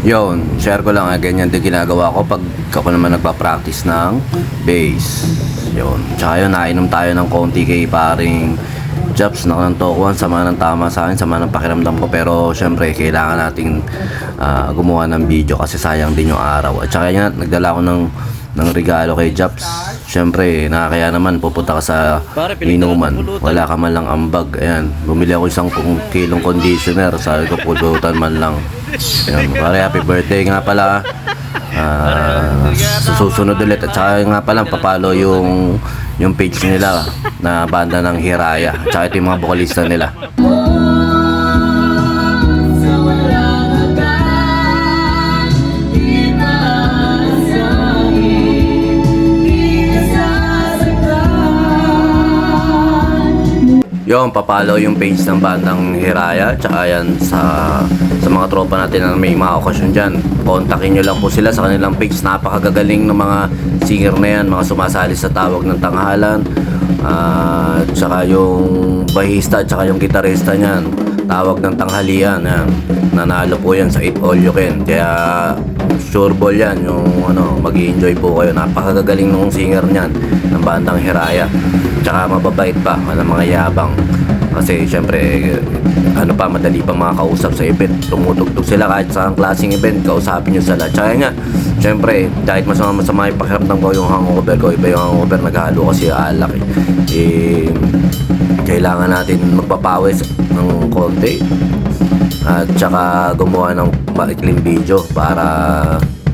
Yun, share ko lang, ganyan din ginagawa ko pag ako naman nagpa-practice ng bass. Yun, tsaka yun, nainom tayo ng konti kay paring Japs na kanantokuhan, sama ng tama sa akin, sama ng pakiramdam ko. Pero syempre, kailangan nating gumawa ng video kasi sayang din yung araw. At tsaka yan, nagdala ko ng regalo kay Japs. Syempre, nakakaya naman, pupunta ka sa inuman, wala ka man lang ambag. Ayan, bumili ako isang kilong conditioner, sabi ko pulutan man lang. Ayan, pare, happy birthday nga pala. Susunod ulit. At saka nga pala, papalo yung page nila na banda ng Hiraya. At saka ito yung mga vokalista nila. Yung papalo yung page ng bandang Hiraya. Tsaka yan sa mga tropa natin na may mga okasyon dyan, kontakin nyo lang po sila sa kanilang page. Napakagagaling ng mga singer na yan, mga sumasali sa Tawag ng Tanghalan. Tsaka yung bahista, tsaka yung gitarista nyan, Tawag ng Tanghalian yan. Nanalo po yan sa Eat All You Can. Kaya sure ball yan, yung mag-i-enjoy po kayo. Napakagagaling nung singer nyan ng bandang Hiraya. Tsaka mababait pa, walang mga yabang. Kasi syempre, madali pang makakausap sa event. Tumutugtog sila kahit sa klaseng event, kausapin nyo sila. Tsaka nga, syempre, kahit masama yung pakiramdam ko yung hangover ko, iba yung hangover, naghalo kasi alak kailangan natin magpapawis ng konti. At tsaka gumawa ng maikling video para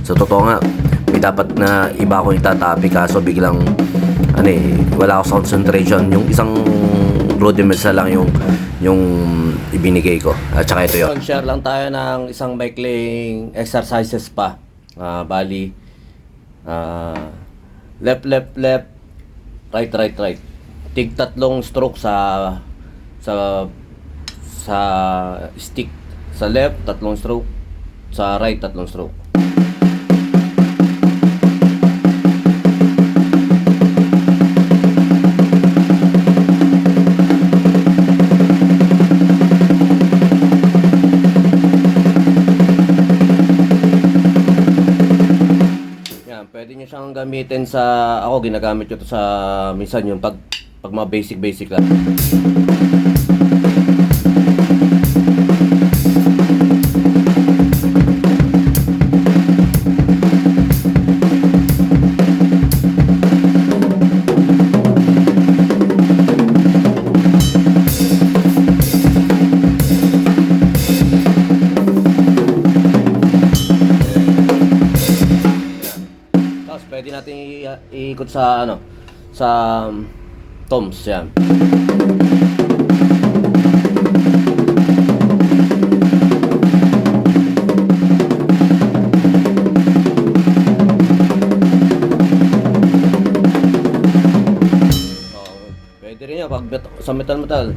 sa totoo nga, may dapat na iba akong itatapi kaso biglang wala ako sa concentration. Yung isang rudiments na lang yung ibinigay ko. At saka ito yun. Share lang tayo ng isang maikling exercises pa. Bali, left, left, left, right, right, right. Tig tatlong stroke sa stick. Sa left, tatlong stroke. Sa right, tatlong stroke. Pwede nyo siyang gamitin ako ginagamit ko to sa minsan yung pag mga basic lang. Pwede natin iikot sa toms yan. Pwede rin yan pag sa metal.